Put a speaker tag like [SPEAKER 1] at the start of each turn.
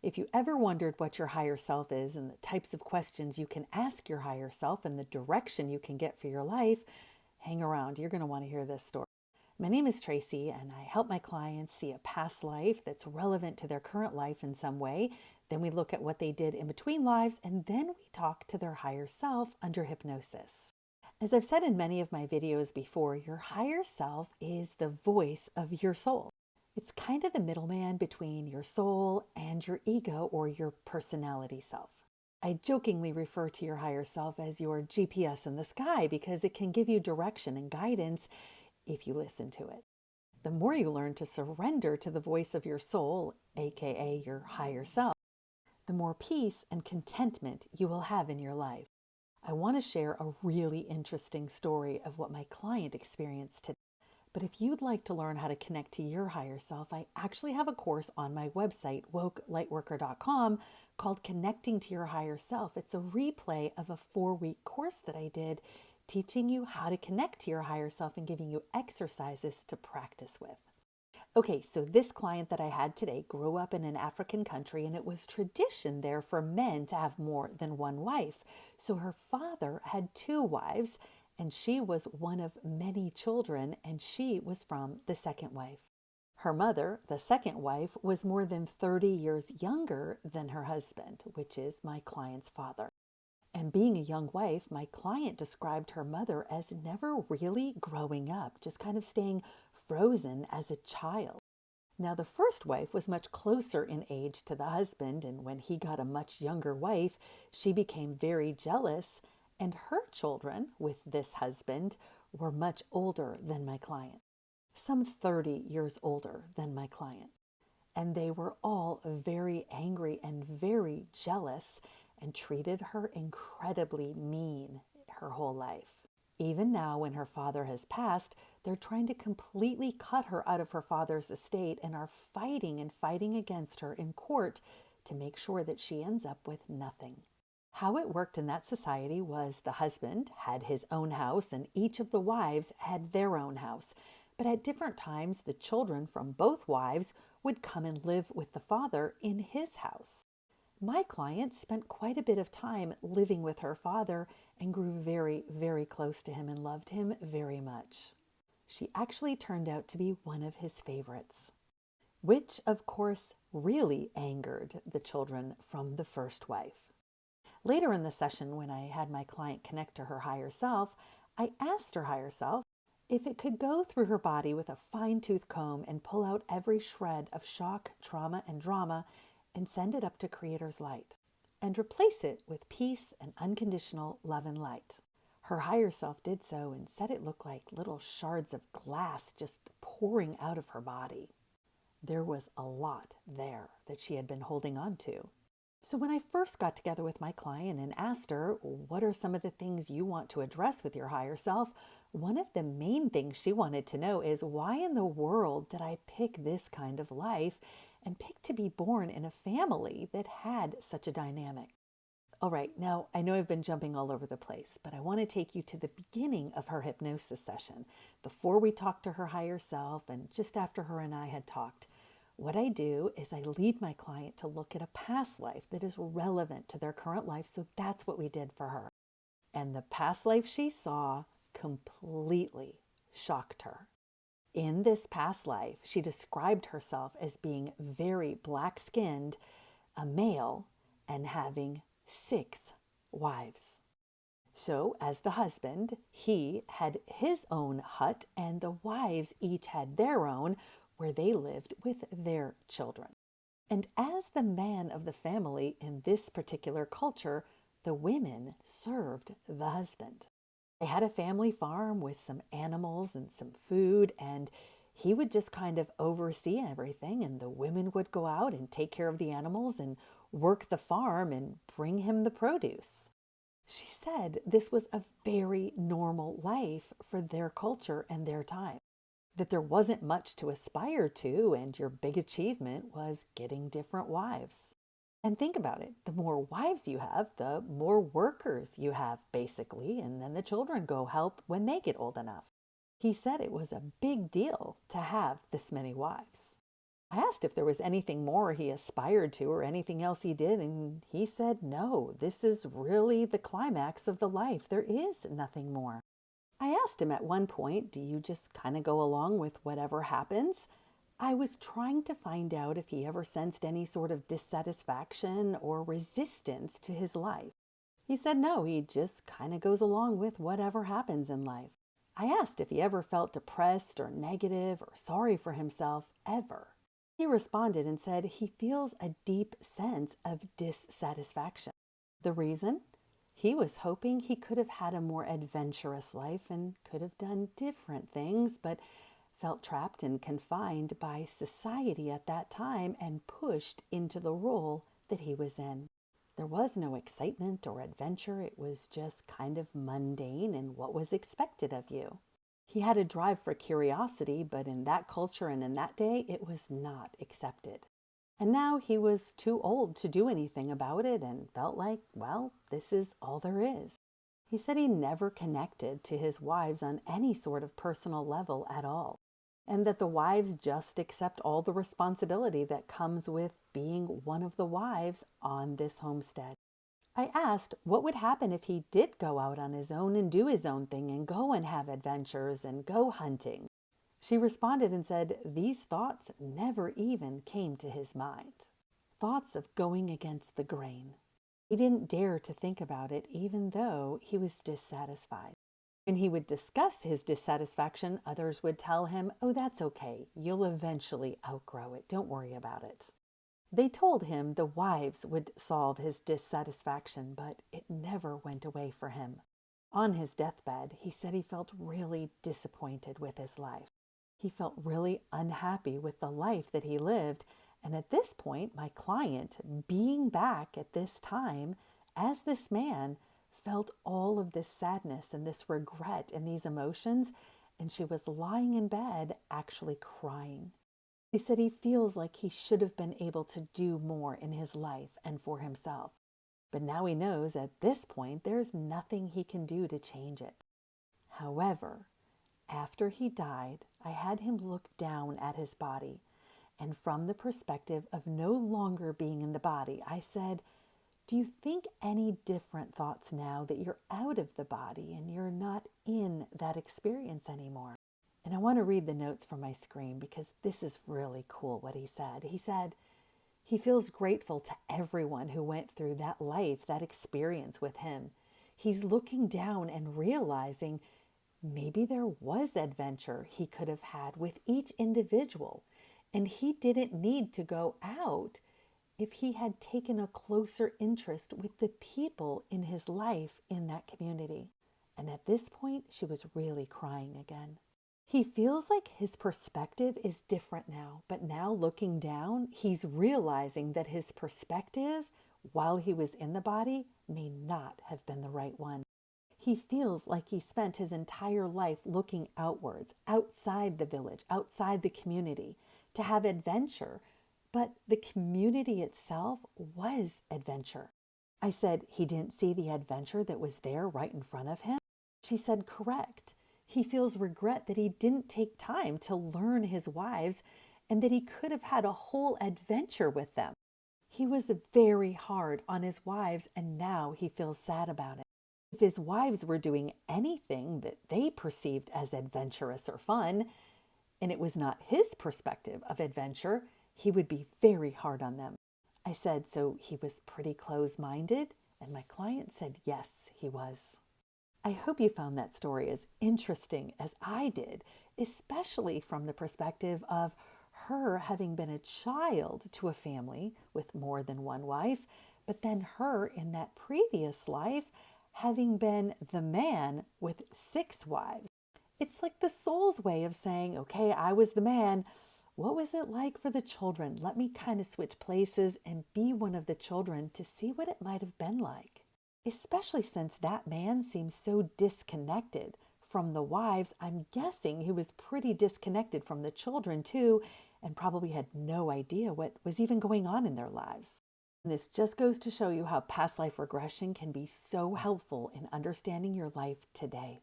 [SPEAKER 1] If you ever wondered what your higher self is and the types of questions you can ask your higher self and the direction you can get for your life, hang around. You're going to want to hear this story. My name is Tracy, and I help my clients see a past life that's relevant to their current life in some way. Then we look at what they did in between lives, and then we talk to their higher self under hypnosis. As I've said in many of my videos before, your higher self is the voice of your soul. It's kind of the middleman between your soul and your ego or your personality self. I jokingly refer to your higher self as your GPS in the sky because it can give you direction and guidance if you listen to it. The more you learn to surrender to the voice of your soul, aka your higher self, the more peace and contentment you will have in your life. I want to share a really interesting story of what my client experienced today. But if you'd like to learn how to connect to your higher self, I actually have a course on my website, wokelightworker.com, called Connecting to Your Higher Self. It's a replay of a 4-week course that I did teaching you how to connect to your higher self and giving you exercises to practice with. Okay, so this client that I had today grew up in an African country, and it was tradition there for men to have more than one wife. So her father had 2 wives, and she was one of many children, and she was from the second wife. Her mother, the second wife, was more than 30 years younger than her husband, which is my client's father. And being a young wife, my client described her mother as never really growing up, just kind of staying frozen as a child. Now, the first wife was much closer in age to the husband, and when he got a much younger wife, she became very jealous, and her children with this husband were much older than my client, some 30 years older than my client. And they were all very angry and very jealous and treated her incredibly mean her whole life. Even now, when her father has passed, they're trying to completely cut her out of her father's estate and are fighting and fighting against her in court to make sure that she ends up with nothing. How it worked in that society was the husband had his own house and each of the wives had their own house. But at different times, the children from both wives would come and live with the father in his house. My client spent quite a bit of time living with her father and grew very, very close to him and loved him very much. She actually turned out to be one of his favorites, which of course really angered the children from the first wife. Later in the session, when I had my client connect to her higher self, I asked her higher self if it could go through her body with a fine-tooth comb and pull out every shred of shock, trauma, and drama and send it up to Creator's light and replace it with peace and unconditional love and light. Her higher self did so and said it looked like little shards of glass just pouring out of her body. There was a lot there that she had been holding on to. So when I first got together with my client and asked her, what are some of the things you want to address with your higher self? One of the main things she wanted to know is, why in the world did I pick this kind of life and pick to be born in a family that had such a dynamic? All right, now I know I've been jumping all over the place, but I want to take you to the beginning of her hypnosis session, before we talked to her higher self and just after her and I had talked. What I do is I lead my client to look at a past life that is relevant to their current life, so that's what we did for her. And the past life she saw completely shocked her. In this past life, she described herself as being very black-skinned, a male, and having 6 wives. So as the husband, he had his own hut, and the wives each had their own, where they lived with their children. And as the man of the family in this particular culture, the women served the husband. They had a family farm with some animals and some food, and he would just kind of oversee everything, and the women would go out and take care of the animals and work the farm and bring him the produce. She said this was a very normal life for their culture and their time, that there wasn't much to aspire to, and your big achievement was getting different wives. And think about it, the more wives you have, the more workers you have, basically, and then the children go help when they get old enough. He said it was a big deal to have this many wives. I asked if there was anything more he aspired to or anything else he did, and he said, no, this is really the climax of the life. There is nothing more. I asked him at one point, do you just kind of go along with whatever happens? I was trying to find out if he ever sensed any sort of dissatisfaction or resistance to his life. He said no, he just kind of goes along with whatever happens in life. I asked if he ever felt depressed or negative or sorry for himself, ever. He responded and said he feels a deep sense of dissatisfaction. The reason? He was hoping he could have had a more adventurous life and could have done different things, but felt trapped and confined by society at that time and pushed into the role that he was in. There was no excitement or adventure. It was just kind of mundane and what was expected of you. He had a drive for curiosity, but in that culture and in that day, it was not accepted. And now he was too old to do anything about it and felt like, well, this is all there is. He said he never connected to his wives on any sort of personal level at all, and that the wives just accept all the responsibility that comes with being one of the wives on this homestead. I asked what would happen if he did go out on his own and do his own thing and go and have adventures and go hunting. She responded and said these thoughts never even came to his mind. Thoughts of going against the grain. He didn't dare to think about it even though he was dissatisfied. When he would discuss his dissatisfaction, others would tell him, oh, that's okay. You'll eventually outgrow it. Don't worry about it. They told him the wives would solve his dissatisfaction, but it never went away for him. On his deathbed, he said he felt really disappointed with his life. He felt really unhappy with the life that he lived. And at this point, my client, being back at this time as this man, felt all of this sadness and this regret and these emotions. And she was lying in bed, actually crying. He said he feels like he should have been able to do more in his life and for himself. But now he knows at this point there's nothing he can do to change it. However, after he died, I had him look down at his body. And from the perspective of no longer being in the body, I said, do you think any different thoughts now that you're out of the body and you're not in that experience anymore? And I want to read the notes from my screen because this is really cool what he said. He said he feels grateful to everyone who went through that life, that experience with him. He's looking down and realizing maybe there was adventure he could have had with each individual, and he didn't need to go out if he had taken a closer interest with the people in his life in that community. And at this point, she was really crying again. He feels like his perspective is different now, but now looking down, he's realizing that his perspective while he was in the body may not have been the right one. He feels like he spent his entire life looking outwards, outside the village, outside the community, to have adventure, but the community itself was adventure. I said he didn't see the adventure that was there right in front of him. She said, correct. He feels regret that he didn't take time to learn his wives and that he could have had a whole adventure with them. He was very hard on his wives and now he feels sad about it. If his wives were doing anything that they perceived as adventurous or fun, and it was not his perspective of adventure, he would be very hard on them. I said, so he was pretty close-minded? And my client said, yes, he was. I hope you found that story as interesting as I did, especially from the perspective of her having been a child to a family with more than one wife, but then her in that previous life having been the man with 6 wives. It's like the soul's way of saying, okay, I was the man. What was it like for the children? Let me kind of switch places and be one of the children to see what it might have been like. Especially since that man seems so disconnected from the wives. I'm guessing he was pretty disconnected from the children too, and probably had no idea what was even going on in their lives. And this just goes to show you how past life regression can be so helpful in understanding your life today.